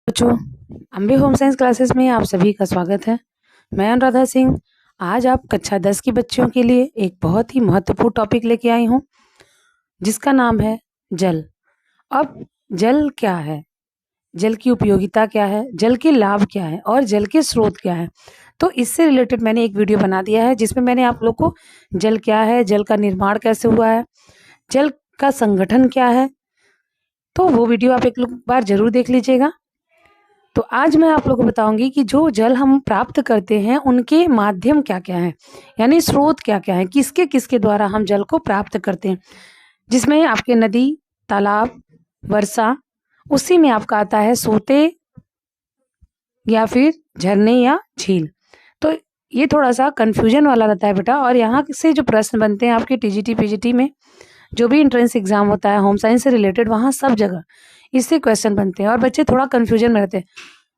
बच्चों, Ambe home science classes में आप सभी का स्वागत है। मैं अनुराधा सिंह आज आप कक्षा 10 की बच्चियों के लिए एक बहुत ही महत्वपूर्ण टॉपिक लेके आई हूँ, जिसका नाम है जल। अब जल क्या है, जल की उपयोगिता क्या है, जल के लाभ क्या है और जल के स्रोत क्या है। तो इससे रिलेटेड मैंने एक वीडियो बना दिया है, जिसमें मैंने आप लोग को जल क्या है, जल का निर्माण कैसे हुआ है, जल का संगठन क्या है, तो वो वीडियो आप एक बार जरूर देख लीजिएगा। तो आज मैं आप लोगों को बताऊंगी कि जो जल हम प्राप्त करते हैं उनके माध्यम क्या क्या है, यानी स्रोत क्या क्या है, किसके किसके द्वारा हम जल को प्राप्त करते हैं। जिसमें आपके नदी, तालाब, वर्षा, उसी में आपका आता है सोते या फिर झरने या झील। तो ये थोड़ा सा कंफ्यूजन वाला रहता है बेटा, और यहाँ से जो प्रश्न बनते हैं आपके टीजीटी पीजीटी में, जो भी एंट्रेंस एग्जाम होता है होम साइंस से रिलेटेड, वहाँ सब जगह इससे क्वेश्चन बनते हैं और बच्चे थोड़ा कंफ्यूजन में रहते हैं।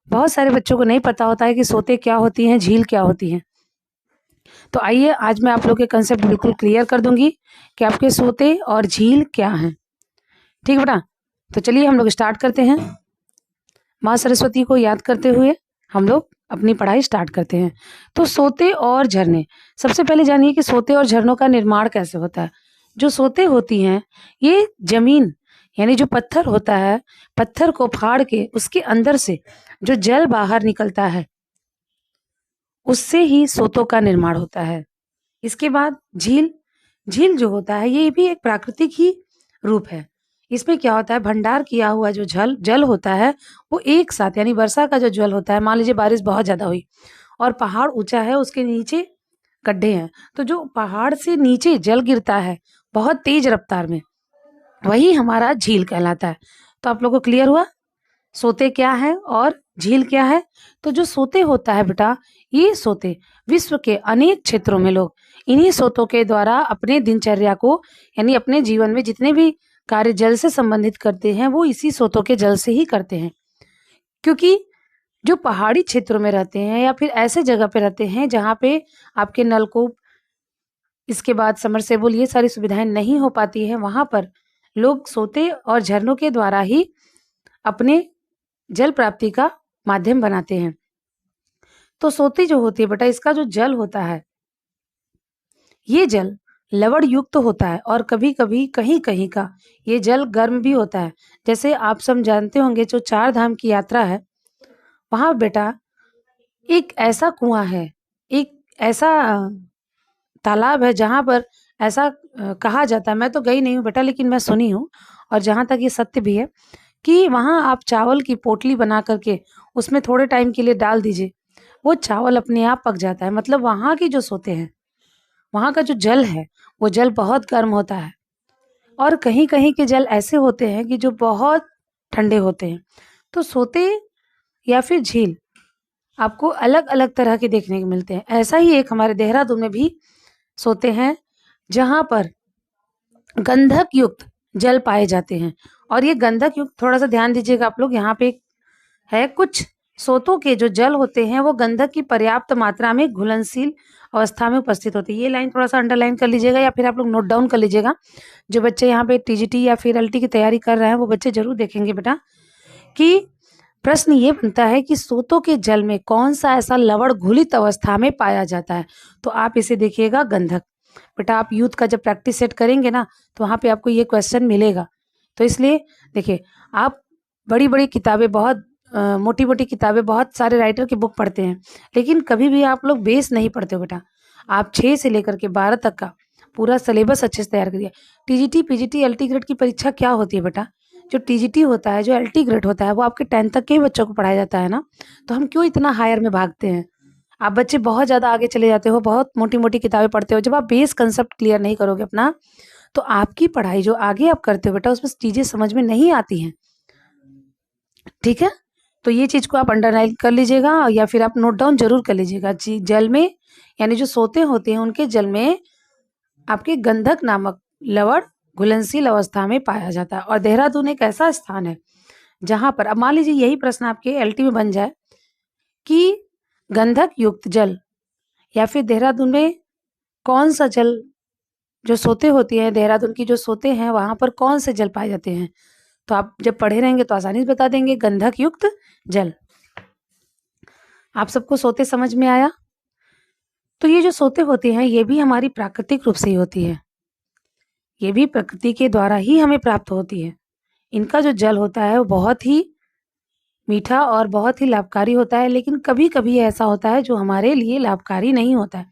बहुत सारे बच्चों को नहीं पता होता है कि सोते क्या होती हैं, झील क्या होती हैं। तो आइए आज मैं आप लोग के कंसेप्ट बिल्कुल क्लियर कर दूंगी कि आपके सोते और झील क्या हैं। ठीक बेटा, तो चलिए हम लोग स्टार्ट करते हैं। माँ सरस्वती को याद करते हुए हम लोग अपनी पढ़ाई स्टार्ट करते हैं। तो सोते और झरने, सबसे पहले जानिए कि सोते और झरनों का निर्माण कैसे होता है। जो सोते होती हैं ये जमीन यानी जो पत्थर होता है, पत्थर को फाड़ के उसके अंदर से जो जल बाहर निकलता है उससे ही सोतों का निर्माण होता है। इसके बाद झील, झील जो होता है ये भी एक प्राकृतिक ही रूप है। इसमें क्या होता है, भंडार किया हुआ जो जल जल होता है वो एक साथ, यानी वर्षा का जो जल होता है, मान लीजिए बारिश बहुत ज्यादा हुई और पहाड़ ऊंचा है, उसके नीचे गड्ढे हैं, तो जो पहाड़ से नीचे जल गिरता है बहुत तेज रफ्तार में, वही हमारा झील कहलाता है। तो आप लोगों को क्लियर हुआ सोते क्या है और झील क्या है। तो जो सोते होता है बेटा, ये सोते विश्व के अनेक क्षेत्रों में लोग इन्हीं सोतों के द्वारा अपने दिनचर्या को, यानी अपने जीवन में जितने भी कार्य जल से संबंधित करते हैं वो इसी सोतों के जल से ही करते हैं। क्योंकि जो पहाड़ी क्षेत्रों में रहते हैं या फिर ऐसे जगह पे रहते हैं जहाँ पे आपके नलकूप, इसके बाद समरसेबुल, ये सारी सुविधाएं नहीं हो पाती है, वहां पर लोग सोते और झरनों के द्वारा ही अपने जल प्राप्ति का माध्यम बनाते हैं। तो सोती जो होती है बेटा, इसका जो जल होता है ये जल लवण युक्त होता है और कभी कभी कहीं कहीं का ये जल गर्म भी होता है। जैसे आप सब जानते होंगे जो 4 धाम की यात्रा है, वहां बेटा एक ऐसा कुआं है, एक ऐसा तालाब है जहां पर ऐसा कहा जाता है, मैं तो गई नहीं हूँ बेटा लेकिन मैं सुनी हूँ, और जहां तक ये सत्य भी है कि वहां आप चावल की पोटली बना करके उसमें थोड़े टाइम के लिए डाल दीजिए, वो चावल अपने आप पक जाता है। मतलब वहां की जो सोते हैं, वहां का जो जल है वो जल बहुत गर्म होता है, और कहीं कहीं के जल ऐसे होते हैं कि जो बहुत ठंडे होते हैं। तो सोते या फिर झील आपको अलग अलग तरह के देखने को मिलते हैं। ऐसा ही एक हमारे देहरादून में भी सोते हैं जहां पर गंधक युक्त जल पाए जाते हैं। और ये गंधक युक्त, थोड़ा सा ध्यान दीजिएगा आप लोग, यहाँ पे है कुछ सोतों के जो जल होते हैं वो गंधक की पर्याप्त मात्रा में घुलनशील अवस्था में उपस्थित होती है। ये लाइन थोड़ा सा अंडरलाइन कर लीजिएगा या फिर आप लोग नोट डाउन कर लीजिएगा। जो बच्चे यहाँ पे टीजीटी या फिर एलटी की तैयारी कर रहे हैं वो बच्चे जरूर देखेंगे बेटा कि प्रश्न ये बनता है कि सोतों के जल में कौन सा ऐसा लवण घुलित अवस्था में पाया जाता है। तो आप इसे देखिएगा गंधक। बेटा आप यूथ का जब प्रैक्टिस सेट करेंगे ना तो वहां पे आपको ये क्वेश्चन मिलेगा। तो इसलिए देखिए, आप बड़ी बड़ी किताबें, बहुत मोटी मोटी किताबें, बहुत सारे राइटर की बुक पढ़ते हैं, लेकिन कभी भी आप लोग बेस नहीं पढ़ते हो बेटा। आप 6 से लेकर के 12 तक का पूरा सिलेबस अच्छे से तैयार करिए। टीजीटी पीजीटी एलटी ग्रेड की परीक्षा क्या होती है बेटा, जो टीजीटी होता है, जो एलटी ग्रेड होता है, वो आपके 10th तक के ही बच्चों को पढ़ाया जाता है ना। तो हम क्यों इतना हायर में भागते हैं। आप बच्चे बहुत ज्यादा आगे चले जाते हो, बहुत मोटी मोटी किताबें पढ़ते हो, जब आप बेस कंसेप्ट क्लियर नहीं करोगे अपना, तो आपकी पढ़ाई जो आगे आप करते हो बेटा उसमें चीजें समझ में नहीं आती हैं। ठीक है, तो ये चीज को आप अंडरलाइन कर लीजिएगा या फिर आप नोट डाउन जरूर कर लीजिएगा। जल में, यानी जो सोते होते हैं उनके जल में आपके गंधक नामक लवण घुलनशील अवस्था में पाया जाता है। और देहरादून एक ऐसा स्थान है जहां पर, अब मान लीजिए यही प्रश्न आपके एलटी में बन जाए कि गंधक युक्त जल या फिर देहरादून में कौन सा जल, जो सोते होती है देहरादून की जो सोते हैं वहां पर कौन से जल पाए जाते हैं, तो आप जब पढ़े रहेंगे तो आसानी से बता देंगे, गंधक युक्त जल। आप सबको सोते समझ में आया? तो ये जो सोते होते हैं ये भी हमारी प्राकृतिक रूप से ही होती है, ये भी प्रकृति के द्वारा ही हमें प्राप्त होती है। इनका जो जल होता है वो बहुत ही मीठा और बहुत ही लाभकारी होता है, लेकिन कभी-कभी ऐसा होता है जो हमारे लिए लाभकारी नहीं होता है।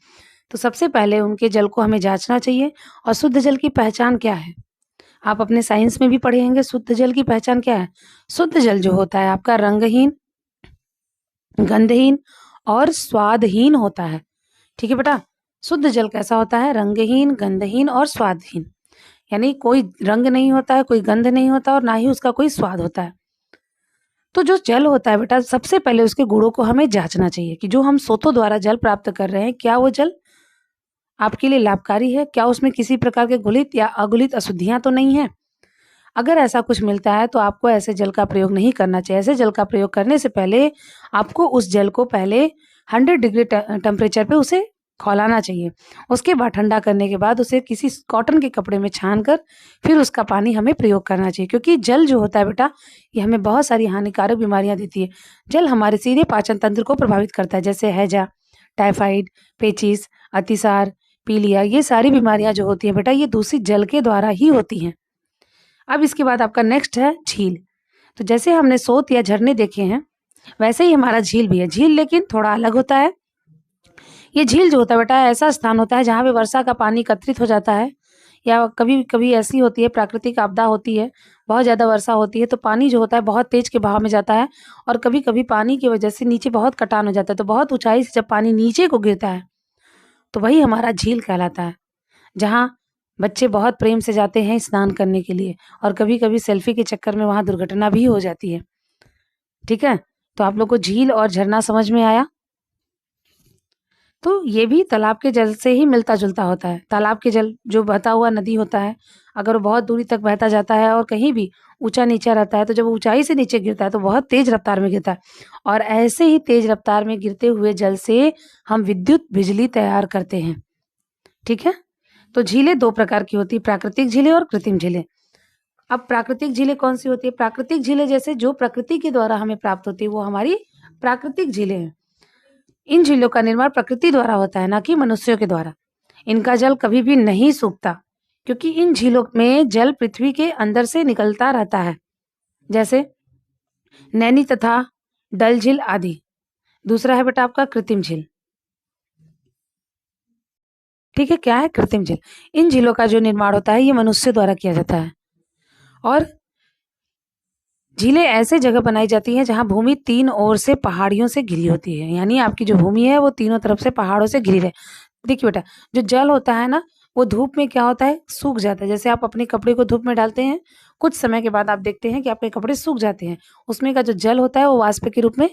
तो सबसे पहले उनके जल को हमें जाँचना चाहिए। और शुद्ध जल की पहचान क्या है? आप अपने साइंस में भी पढ़े होंगे, शुद्ध जल की पहचान क्या है? शुद्ध जल जो होता है आपका रंगहीन, गंधहीन और स्वादहीन होता है। ठीक है बेटा? शुद्ध जल कैसा होता है? रंगहीन, गंधहीन और स्वादहीन। यानी कोई रंग नहीं होता है, कोई गंध नहीं होता और ना ही उसका कोई स्वाद होता है। तो जो जल होता है बेटा, सबसे पहले उसके गुणों को हमें जाँचना चाहिए कि जो हम सोतों द्वारा जल प्राप्त कर रहे हैं, क्या वो जल आपके लिए लाभकारी है? क्या उसमें किसी प्रकार के घुलित या अघुलित अशुद्धियाँ तो नहीं हैं? अगर ऐसा कुछ मिलता है तो आपको ऐसे जल का प्रयोग नहीं करना चाहिए। ऐसे जल का प्रयोग करने से पहले आपको उस जल को पहले 100 डिग्री टेम्परेचर पे उसे खौलाना चाहिए। उसके बाद ठंडा करने के बाद उसे किसी कॉटन के कपड़े में छान कर फिर उसका पानी हमें प्रयोग करना चाहिए, क्योंकि जल जो होता है बेटा, ये हमें बहुत सारी हानिकारक बीमारियाँ देती है। जल हमारे सीधे पाचन तंत्र को प्रभावित करता है, जैसे हैजा, टाइफाइड, पेचिस, अतिसार, पीलिया, ये सारी बीमारियाँ जो होती हैं बेटा, ये दूषित जल के द्वारा ही होती हैं। अब इसके बाद आपका नेक्स्ट है झील। तो जैसे हमने सोत या झरने देखे हैं, वैसे ही हमारा झील भी है। झील लेकिन थोड़ा अलग होता है। ये झील जो होता है बेटा, ऐसा स्थान होता है जहाँ पे वर्षा का पानी एकत्रित हो जाता है, या कभी-कभी ऐसी होती है प्राकृतिक आपदा होती है, बहुत ज़्यादा वर्षा होती है तो पानी जो होता है बहुत तेज के बहाव में जाता है, और कभी-कभी पानी की वजह से नीचे बहुत कटान हो जाता है। तो बहुत ऊँचाई से जब पानी नीचे को गिरता है, तो वही हमारा झील कहलाता है। जहाँ बच्चे बहुत प्रेम से जाते हैं स्नान करने के लिए, और कभी-कभी सेल्फी के चक्कर में वहाँ दुर्घटना भी हो जाती है। ठीक है? तो आप लोग को झील और झरना समझ में आया? तो ये भी तालाब के जल से ही मिलता-जुलता होता है। तालाब के जल जो बहता हुआ नदी होता है, अगर वो बहुत दूरी तक बहता जाता है और कहीं भी ऊँचा-नीचा रहता है, तो जब ऊँचाई से नीचे गिरता है तो बहुत तेज़ रफ़्तार में गिरता है, और ऐसे ही तेज़ रफ़्तार में गिरते हुए जल से हम विद्युत बिजली तैयार करते हैं। ठीक है? तो झीलें 2 प्रकार की होती हैं, प्राकृतिक झीलें और कृत्रिम झीलें। अब प्राकृतिक झीलें कौन-सी होती है? प्राकृतिक झीलें जैसे जो प्रकृति के द्वारा हमें प्राप्त होती है, वो हमारी प्राकृतिक झीलें हैं। इन झीलों का निर्माण प्रकृति द्वारा होता है, ना कि मनुष्यों के द्वारा। इनका जल कभी भी नहीं सूखता, क्योंकि इन झीलों में जल पृथ्वी के अंदर से निकलता रहता है, जैसे नैनी तथा डल झील आदि। दूसरा है बेटा आपका कृत्रिम झील। ठीक है, क्या है कृत्रिम झील? इन झीलों का जो निर्माण होता है, ये मनुष्य द्वारा किया जाता है, और झीलें ऐसे जगह बनाई जाती हैं जहाँ भूमि 3 ओर से पहाड़ियों से घिरी होती है, यानी आपकी जो भूमि है वो तीनों तरफ से पहाड़ों से घिरी रहे। देखिए बेटा, जो जल होता है ना, वो धूप में क्या होता है, सूख जाता है। जैसे आप अपने कपड़े को धूप में डालते हैं, कुछ समय के बाद आप देखते हैं कि आपके कपड़े सूख जाते हैं। उसमें का जो जल होता है वो वाष्प के रूप में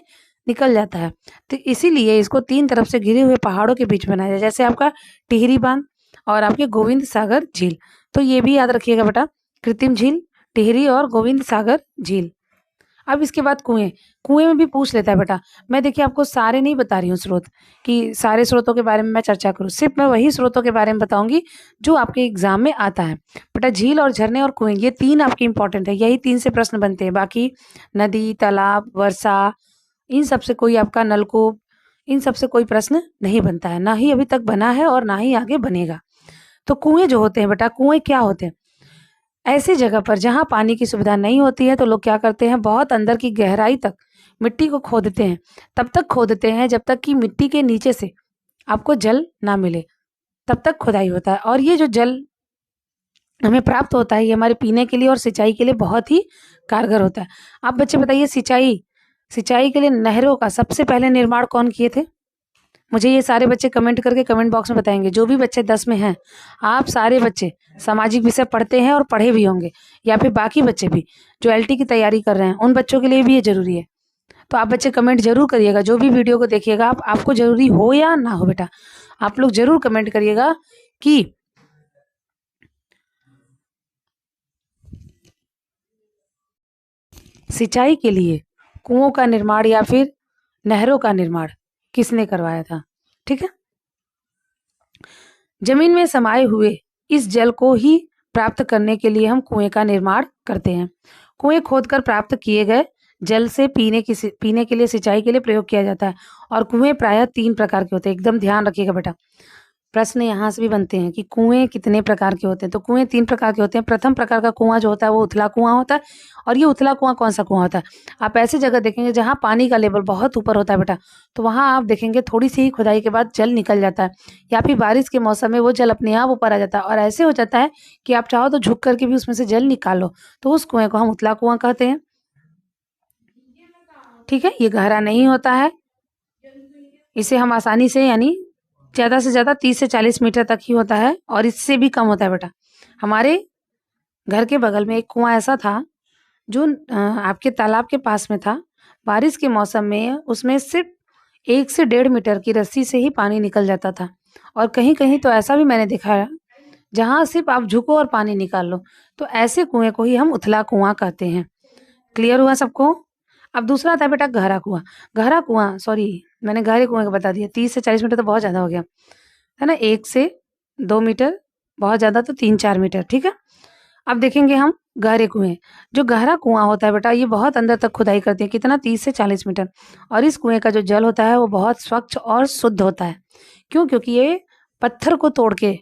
निकल जाता है। तो इसीलिए इसको 3 तरफ से घिरे हुए पहाड़ों के बीच बनाया जाए, जैसे आपका टिहरी बाँध और आपके गोविंद सागर झील। तो ये भी याद रखिएगा बेटा, कृत्रिम झील, टिहरी और गोविंद सागर झील। अब इसके बाद कुएँ। कुएँ में भी पूछ लेता है बेटा। मैं देखिए आपको सारे नहीं बता रही हूँ स्रोत, कि सारे स्रोतों के बारे में मैं चर्चा करूँ। सिर्फ़ मैं वही स्रोतों के बारे में बताऊँगी जो आपके एग्ज़ाम में आता है। बेटा झील और झरने और कुएँ, ये 3 आपके इम्पोर्टेंट है। यही 3 से प्रश्न बनते हैं। बाकी नदी, तालाब, वर्षा, इन सब से कोई आपका नलकूप, इन सब से कोई प्रश्न नहीं बनता है। ना ही अभी तक बना है और ना ही आगे बनेगा। तो कुएँ जो होते हैं बेटा, कुएँ क्या होते हैं? ऐसी जगह पर जहाँ पानी की सुविधा नहीं होती है, तो लोग क्या करते हैं, बहुत अंदर की गहराई तक मिट्टी को खोदते हैं। तब तक खोदते हैं जब तक कि मिट्टी के नीचे से आपको जल ना मिले, तब तक खुदाई होता है। और ये जो जल हमें प्राप्त होता है, ये हमारे पीने के लिए और सिंचाई के लिए बहुत ही कारगर होता है। आप बच्चे बताइए, सिंचाई सिंचाई के लिए नहरों का सबसे पहले निर्माण कौन किए थे? मुझे ये सारे बच्चे कमेंट करके कमेंट बॉक्स में बताएँगे। जो भी बच्चे 10 में हैं, आप सारे बच्चे सामाजिक विषय पढ़ते हैं और पढ़े भी होंगे, या फिर बाकी बच्चे भी जो एलटी की तैयारी कर रहे हैं, उन बच्चों के लिए भी ये ज़रूरी है। तो आप बच्चे कमेंट ज़रूर करिएगा, जो भी वीडियो को देखिएगा आप, आपको ज़रूरी हो या ना हो बेटा, आप लोग ज़रूर कमेंट करिएगा कि सिंचाई के लिए कुओं का निर्माण या फिर नहरों का निर्माण किसने करवाया था? ठीक है? जमीन में समाये हुए इस जल को ही प्राप्त करने के लिए हम कुएं का निर्माण करते हैं। कुएं खोदकर प्राप्त किए गए जल से पीने के लिए, सिंचाई के लिए प्रयोग किया जाता है। और कुएं प्रायः 3 प्रकार के होते हैं। एकदम ध्यान रखिएगा बेटा, प्रश्न यहाँ से भी बनते हैं कि कुएं कितने प्रकार के होते हैं। तो कुएं 3 प्रकार के होते हैं। प्रथम प्रकार का कुआं जो होता है वो उथला कुआं होता है। और ये उथला कुआं कौन सा कुआं होता है? आप ऐसी जगह देखेंगे जहाँ पानी का लेवल बहुत ऊपर होता है बेटा, तो वहाँ आप देखेंगे थोड़ी सी ही खुदाई के बाद जल निकल जाता है, या फिर बारिश के मौसम में वो जल अपने आप ऊपर आ जाता है और ऐसे हो जाता है कि आप चाहो तो झुक करके भी उसमें से जल निकाल लो, तो उस कुएं को हम उथला कुआं कहते हैं। ठीक है, ये गहरा नहीं होता है, इसे हम आसानी से, यानी ज़्यादा से ज़्यादा 30 से 40 मीटर तक ही होता है और इससे भी कम होता है बेटा। हमारे घर के बगल में एक कुआं ऐसा था जो आपके तालाब के पास में था। बारिश के मौसम में उसमें सिर्फ 1 से 1.5 मीटर की रस्सी से ही पानी निकल जाता था। और कहीं-कहीं तो ऐसा भी मैंने देखा है जहाँ सिर्फ आप झुको और पानी निकाल लो। तो ऐसे कुएं को ही हम उथला कुआं कहते हैं। क्लियर हुआ सबको? अब दूसरा आता है बेटा गहरा कुआं। गहरा कुआं, सॉरी मैंने गहरे कुएं का बता दिया। 30 से 40 मीटर तो बहुत ज़्यादा हो गया, है ना? 1 से 2 मीटर, बहुत ज़्यादा तो 3-4 मीटर, ठीक है? अब देखेंगे हम गहरे कुएं। जो गहरा कुआं होता है बेटा, ये बहुत अंदर तक खुदाई करते हैं। कितना? 30 से 40 मीटर। और इस कुएं का जो जल होता है वो बहुत स्वच्छ और शुद्ध होता है। क्यों? क्योंकि ये पत्थर को तोड़ के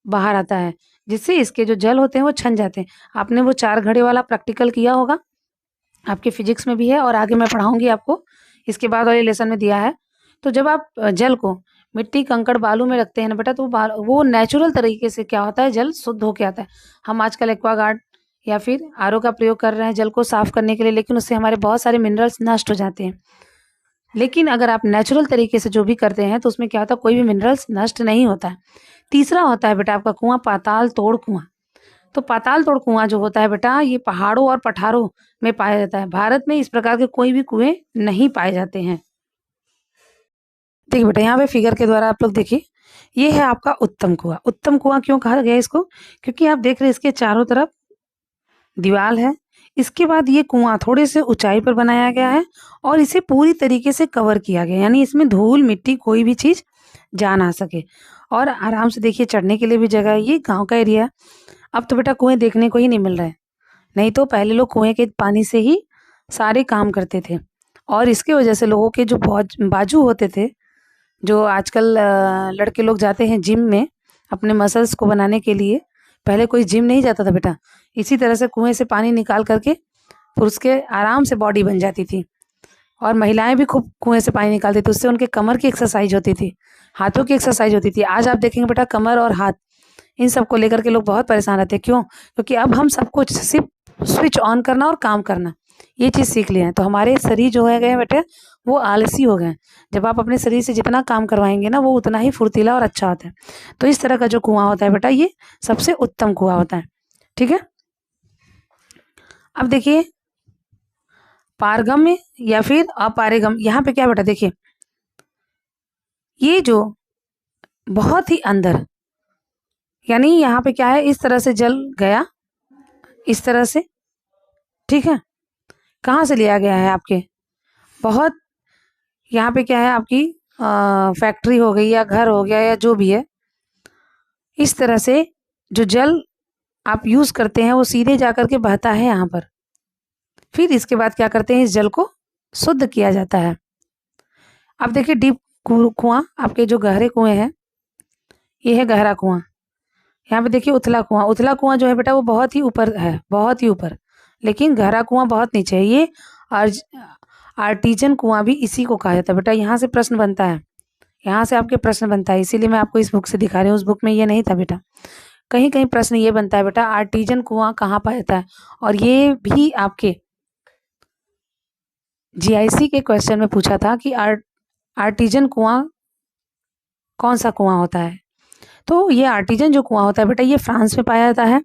बाहर आता है, जिससे इसके जो जल होते हैं वो छन जाते हैं। आपने वो 4 घड़े वाला प्रैक्टिकल किया होगा, आपके फिजिक्स में भी है और आगे मैं पढ़ाऊंगी आपको, इसके बाद वाले लेसन में दिया है। तो जब आप जल को मिट्टी, कंकड़, बालू में रखते हैं ना बेटा, तो वो नेचुरल तरीके से क्या होता है, जल शुद्ध होके आता है। हम आजकल एक्वागार्ड या फिर आरओ का प्रयोग कर रहे हैं जल को साफ करने के लिए, लेकिन उससे हमारे बहुत सारे मिनरल्स नष्ट हो जाते हैं। लेकिन अगर आप नेचुरल तरीके से जो भी करते हैं तो उसमें क्या होता है, कोई भी मिनरल्स नष्ट नहीं होता है। तीसरा होता है बेटा आपका कुआं पाताल तोड़ कुआं। तो पाताल तोड़ कुआं जो होता है बेटा, ये पहाड़ों और पठारों में पाया जाता है। भारत में इस प्रकार के कोई भी कुएं नहीं पाए जाते हैं। देखिए बेटा, यहाँ पे फिगर के द्वारा आप लोग देखिए, ये है आपका उत्तम कुआं। उत्तम कुआं क्यों कहा गया इसको? क्योंकि आप देख रहे हैं इसके चारों तरफ दीवार है। इसके बाद ये कुआं थोड़े से ऊंचाई पर बनाया गया है और इसे पूरी तरीके से कवर किया गया, यानी इसमें धूल मिट्टी कोई भी चीज जा ना सके। और आराम से देखिए चढ़ने के लिए भी जगह है। ये गांव का एरिया। अब तो बेटा कुएं देखने को ही नहीं मिल रहे हैं, नहीं तो पहले लोग कुएं के पानी से ही सारे काम करते थे। और इसके वजह से लोगों के जो बाजू होते थे, जो आजकल लड़के लोग जाते हैं जिम में अपने मसल्स को बनाने के लिए, पहले कोई जिम नहीं जाता था बेटा। इसी तरह से कुएं से पानी निकाल करके फिर उसके आराम से बॉडी बन जाती थी। और महिलाएं भी खूब कुएं से पानी निकालती थी, उससे उनके कमर की एक्सरसाइज होती थी, हाथों की एक्सरसाइज होती थी। आज आप देखेंगे बेटा कमर और हाथ, इन सब को लेकर के लोग बहुत परेशान रहते हैं। क्यों? क्योंकि अब हम सब कुछ सिर्फ स्विच ऑन करना और काम करना, ये चीज़ सीख लिए हैं। तो हमारे शरीर जो है गए बेटे, वो आलसी हो गए। जब आप अपने शरीर से जितना काम करवाएंगे ना, वो उतना ही फुर्तीला और अच्छा होता है। तो इस तरह का जो कुआं होता है बेटा, ये सबसे उत्तम कुआं होता है। ठीक है, अब देखिए पारगम्य या फिर अपारगम, यहाँ पे क्या बेटा, देखिए ये जो बहुत ही अंदर, यानी यहाँ पे क्या है, इस तरह से जल गया, इस तरह से, ठीक है। कहाँ से लिया गया है आपके, बहुत, यहाँ पे क्या है आपकी फैक्ट्री हो गई या घर हो गया या जो भी है, इस तरह से जो जल आप यूज करते हैं वो सीधे जाकर के बहता है यहाँ पर। फिर इसके बाद क्या करते हैं, इस जल को शुद्ध किया जाता है। अब देखिए डीप कुआं, आपके जो गहरे कुएं हैं, ये है गहरा कुआं। यहाँ पे देखिए उथला कुआं। उथला कुआं जो है बेटा वो बहुत ही ऊपर है, बहुत ही ऊपर, लेकिन गहरा कुआं बहुत नीचे है। ये आर्टिजन कुआं भी इसी को कहा जाता है बेटा। यहाँ से प्रश्न बनता है, यहाँ से आपके प्रश्न बनता है, इसीलिए मैं आपको इस बुक से दिखा रही हूँ। उस बुक में ये नहीं था बेटा। कहीं कहीं प्रश्न ये बनता है बेटा, आर्टिजन कुआं कहाँ पाया जाता है, और ये भी आपके जीआईसी के क्वेश्चन में पूछा था कि आर्टिजन कुआं कौन सा कुआं होता है। तो ये आर्टिजन जो कुआं होता है बेटा, ये फ्रांस में पाया जाता है।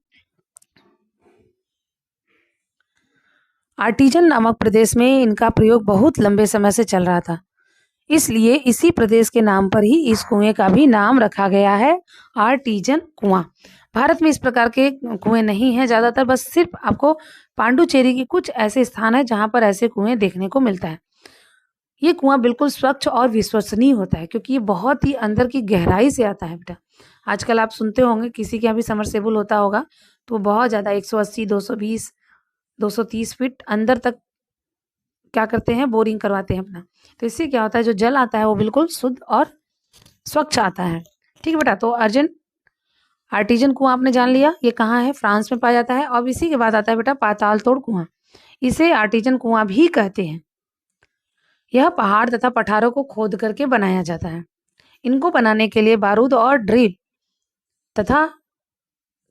आर्टिजन नामक प्रदेश में इनका प्रयोग बहुत लंबे समय से चल रहा था, इसलिए इसी प्रदेश के नाम पर ही इस कुएं का भी नाम रखा गया है, आर्टिजन कुआं। भारत में इस प्रकार के कुएं नहीं हैं ज़्यादातर, बस सिर्फ आपको पांडुचेरी के कुछ ऐसे स्थान है जहां पर ऐसे कुएं देखने को मिलता है। ये कुआं बिल्कुल स्वच्छ और विश्वसनीय होता है, क्योंकि ये बहुत ही अंदर की गहराई से आता है बेटा। आजकल आप सुनते होंगे किसी के यहाँ भी समरसेबुल होता होगा तो वो बहुत ज़्यादा 180, 220 230 फीट अंदर तक क्या करते हैं, बोरिंग करवाते हैं अपना। तो इससे क्या होता है, जो जल आता है वो बिल्कुल शुद्ध और स्वच्छ आता है। ठीक है बेटा, तो आर्टिजन कुआं आपने जान लिया, ये कहाँ है, फ्रांस में पाया जाता है। अब इसी के बाद आता है बेटा पाताल तोड़ कुआं, इसे आर्टिजन कुआं भी कहते हैं। यह पहाड़ तथा पठारों को खोद करके बनाया जाता है। इनको बनाने के लिए बारूद और ड्रिल तथा,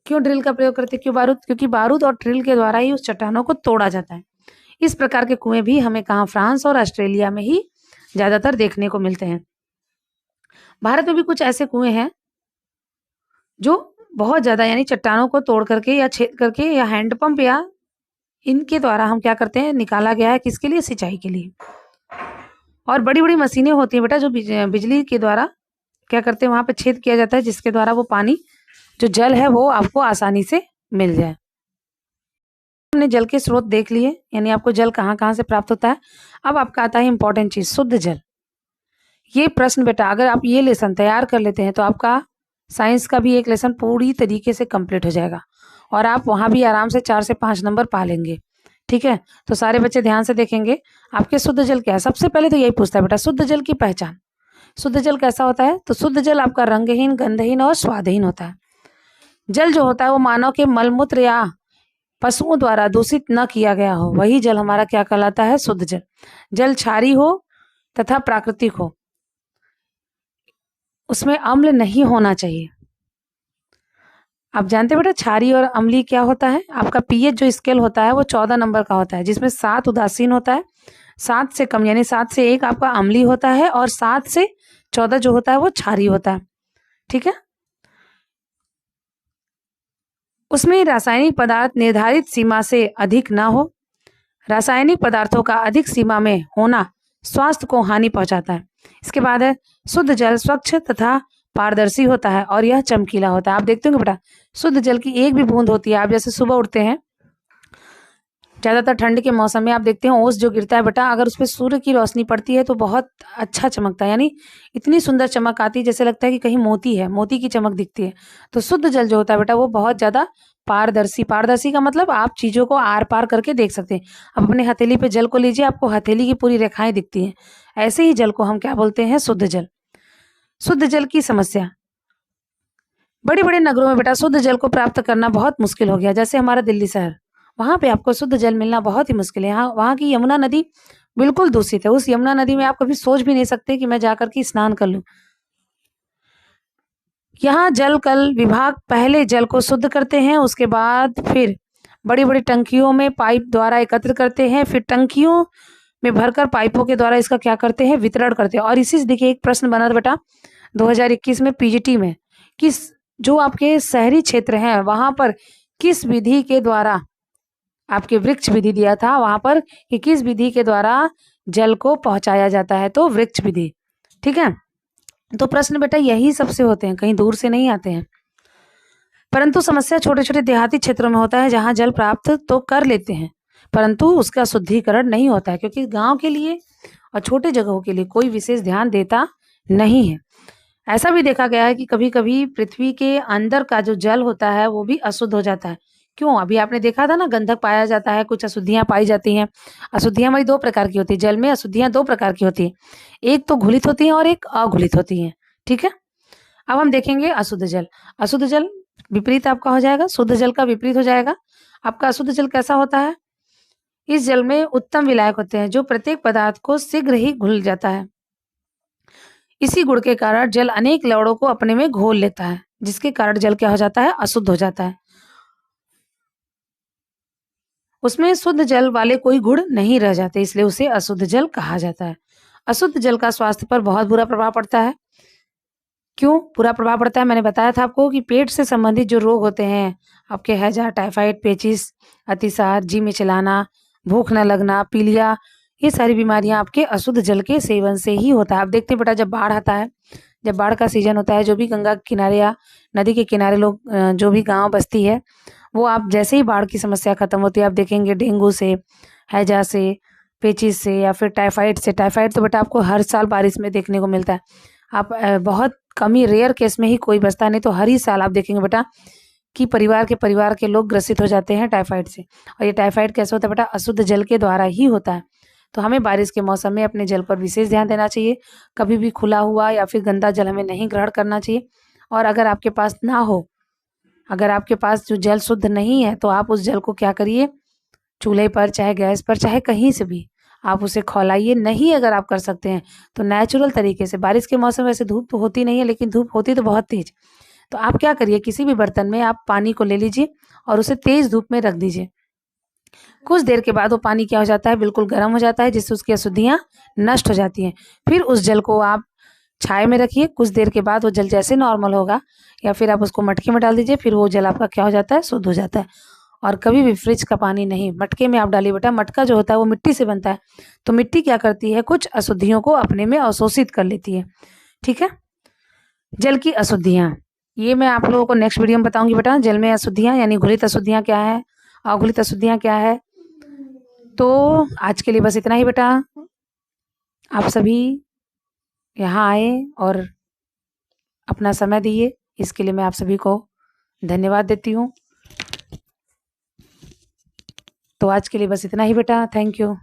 क्यों ड्रिल का प्रयोग करते हैं, क्यों बारूद, क्योंकि बारूद और ड्रिल के द्वारा ही उस चट्टानों को तोड़ा जाता है। इस प्रकार के कुएं भी हमें कहाँ, फ्रांस और ऑस्ट्रेलिया में ही ज्यादातर देखने को मिलते हैं। भारत में भी कुछ ऐसे कुएं हैं जो बहुत ज्यादा, यानी चट्टानों को तोड़ करके या छेद करके या हैंडपंप या इनके द्वारा हम क्या करते हैं, निकाला गया है, किसके लिए, सिंचाई के लिए। और बड़ी बड़ी मशीनें होती हैं बेटा जो बिजली के द्वारा क्या करते हैं, वहां पे छेद किया जाता है, जिसके द्वारा वो पानी, जो जल है, वो आपको आसानी से मिल जाए। हमने जल के स्रोत देख लिए, यानी आपको जल कहाँ कहाँ से प्राप्त होता है। अब आपका आता है इंपॉर्टेंट चीज, शुद्ध जल। ये प्रश्न बेटा अगर आप ये लेसन तैयार कर लेते हैं तो आपका साइंस का भी एक लेसन पूरी तरीके से कंप्लीट हो जाएगा और आप वहां भी आराम से 4 से 5 नंबर पा लेंगे। ठीक है, तो सारे बच्चे ध्यान से देखेंगे। आपके शुद्ध जल क्या है, सबसे पहले तो यही पूछता है बेटा, शुद्ध जल की पहचान। शुद्ध जल कैसा होता है, तो शुद्ध जल आपका रंगहीन, गंधहीन और स्वादहीन होता है। जल जो होता है वो मानव के मलमूत्र या पशुओं द्वारा दूषित न किया गया हो, वही जल हमारा क्या कहलाता है, शुद्ध जल। जल क्षारीय हो तथा प्राकृतिक हो, उसमें अम्ल नहीं होना चाहिए। आप जानते हैं बेटा क्षारीय और अम्लीय क्या होता है, आपका पीएच जो स्केल होता है वो 14 नंबर का होता है, जिसमें 7 उदासीन होता है, 7 से कम यानी 7 से 1 आपका अम्लीय होता है और 7 से 14 जो होता है वो क्षारीय होता है। ठीक है, उसमें रासायनिक पदार्थ निर्धारित सीमा से अधिक ना हो। रासायनिक पदार्थों का अधिक सीमा में होना स्वास्थ्य को हानि पहुंचाता है। इसके बाद है शुद्ध जल स्वच्छ तथा पारदर्शी होता है और यह चमकीला होता है। आप देखते होंगे बेटा शुद्ध जल की एक भी बूंद होती है, आप जैसे सुबह उठते हैं, ज्यादातर ठंड के मौसम में आप देखते हैं ओस जो गिरता है बेटा, अगर उस पर सूर्य की रोशनी पड़ती है तो बहुत अच्छा चमकता है, यानी इतनी सुंदर चमक आती है जैसे लगता है कि कहीं मोती है, मोती की चमक दिखती है। तो शुद्ध जल जो होता है बेटा वो बहुत ज्यादा पारदर्शी, पारदर्शी का मतलब आप चीजों को आर पार करके देख सकते हैं। अब अपने हथेली पे जल को लीजिए, आपको हथेली की पूरी रेखाएं दिखती हैं, ऐसे ही जल को हम क्या बोलते हैं, शुद्ध जल। शुद्ध जल की समस्या, बड़े बड़े नगरों में बेटा शुद्ध जल को प्राप्त करना बहुत मुश्किल हो गया, जैसे हमारा दिल्ली शहर, वहां पे आपको शुद्ध जल मिलना बहुत ही मुश्किल है। यहाँ वहां की यमुना नदी बिल्कुल दूषित है, उस यमुना नदी में आप कभी सोच भी नहीं सकते कि मैं जाकर के स्नान कर लूं। यहाँ जल कल विभाग पहले जल को शुद्ध करते हैं, उसके बाद फिर बड़ी बड़ी टंकियों में पाइप द्वारा एकत्र करते हैं, फिर टंकियों में भरकर पाइपों के द्वारा इसका क्या करते हैं, वितरण करते हैं। और इसी से देखिए एक प्रश्न बना था बेटा 2021 में पीजीटी में, किस जो आपके शहरी क्षेत्र हैं वहां पर किस विधि के द्वारा, आपके वृक्ष विधि दिया था वहां पर कि किस विधि के द्वारा जल को पहुंचाया जाता है, तो वृक्ष विधि। ठीक है, तो प्रश्न बेटा यही सबसे होते हैं, कहीं दूर से नहीं आते हैं। परंतु समस्या छोटे छोटे देहाती क्षेत्रों में होता है जहां जल प्राप्त तो कर लेते हैं परंतु उसका शुद्धिकरण नहीं होता है, क्योंकि गांव के लिए और छोटे जगहों के लिए कोई विशेष ध्यान देता नहीं है। ऐसा भी देखा गया है कि कभी कभी पृथ्वी के अंदर का जो जल होता है वो भी अशुद्ध हो जाता है। क्यों, अभी आपने देखा था ना, गंधक पाया जाता है, कुछ अशुद्धियां पाई जाती हैं। अशुद्धियां भाई 2 प्रकार की होती है, जल में अशुद्धियां 2 प्रकार की होती है, एक तो घुलित होती है और एक अघुलित होती है। ठीक है, अब हम देखेंगे अशुद्ध जल। अशुद्ध जल विपरीत आपका हो जाएगा, शुद्ध जल का विपरीत हो जाएगा। आपका अशुद्ध जल कैसा होता है, इस जल में उत्तम विलायक होते हैं जो प्रत्येक पदार्थ को शीघ्र ही घुल जाता है। इसी गुण के कारण जल अनेक लवणों को अपने में घोल लेता है, जिसके कारण जल क्या हो जाता है, अशुद्ध हो जाता है। उसमें शुद्ध जल वाले कोई गुण नहीं रह जाते, इसलिए उसे अशुद्ध जल कहा जाता है। अशुद्ध जल का स्वास्थ्य पर बहुत बुरा प्रभाव पड़ता है। क्यों बुरा प्रभाव पड़ता है, मैंने बताया था आपको कि पेट से संबंधित जो रोग होते हैं, आपके हैजा, टाइफाइड, पेचिस, अतिसार, जी में चलाना, भूख न लगना, पीलिया, ये सारी बीमारियां आपके अशुद्ध जल के सेवन से ही होता है। आप देखते हैं बेटा जब बाढ़ आता है, जब बाढ़ का सीजन होता है, जो भी गंगा के किनारे या नदी के किनारे लोग जो भी गांव बस्ती है, वो आप जैसे ही बाढ़ की समस्या खत्म होती है, आप देखेंगे डेंगू से, हैजा से, पेचिस से या फिर टाइफाइड से। टाइफाइड तो बेटा आपको हर साल बारिश में देखने को मिलता है। आप बहुत कमी रेयर केस में ही कोई बचता है, नहीं तो हर ही साल आप देखेंगे बेटा कि परिवार के लोग ग्रसित हो जाते हैं टाइफाइड से। और ये टाइफाइड कैसे होता है बेटा? अशुद्ध जल के द्वारा ही होता है। तो हमें बारिश के मौसम में अपने जल पर विशेष ध्यान देना चाहिए। कभी भी खुला हुआ या फिर गंदा जल हमें नहीं ग्रहण करना चाहिए। और अगर आपके पास ना हो, अगर आपके पास जो जल शुद्ध नहीं है, तो आप उस जल को क्या करिए, चूल्हे पर चाहे गैस पर चाहे कहीं से भी आप उसे खौलाइए। नहीं अगर आप कर सकते हैं तो नेचुरल तरीके से, बारिश के मौसम वैसे धूप तो होती नहीं है, लेकिन धूप होती तो बहुत तेज। तो आप क्या करिए, किसी भी बर्तन में आप पानी को ले लीजिए और उसे तेज धूप में रख दीजिए। कुछ देर के बाद वो पानी क्या हो जाता है, बिल्कुल गर्म हो जाता है, जिससे उसकी अशुद्धियाँ नष्ट हो जाती हैं। फिर उस जल को आप छाया में रखिए। कुछ देर के बाद वो जल जैसे नॉर्मल होगा, या फिर आप उसको मटके में डाल दीजिए, फिर वो जल आपका क्या हो जाता है, शुद्ध हो जाता है। और कभी भी फ्रिज का पानी नहीं, मटके में आप डालिए बेटा। मटका जो होता है वो मिट्टी से बनता है, तो मिट्टी क्या करती है, कुछ अशुद्धियों को अपने में अवशोषित कर लेती है। ठीक है। जल की अशुद्धियाँ, ये मैं आप लोगों को नेक्स्ट वीडियो में बताऊंगी बेटा। जल में अशुद्धियाँ यानी घुलित अशुद्धियाँ क्या है, अघुलित अशुद्धियाँ क्या है। तो आज के लिए बस इतना ही बेटा। आप सभी यहाँ आए और अपना समय दिए, इसके लिए मैं आप सभी को धन्यवाद देती हूँ। तो आज के लिए बस इतना ही बेटा। Thank you.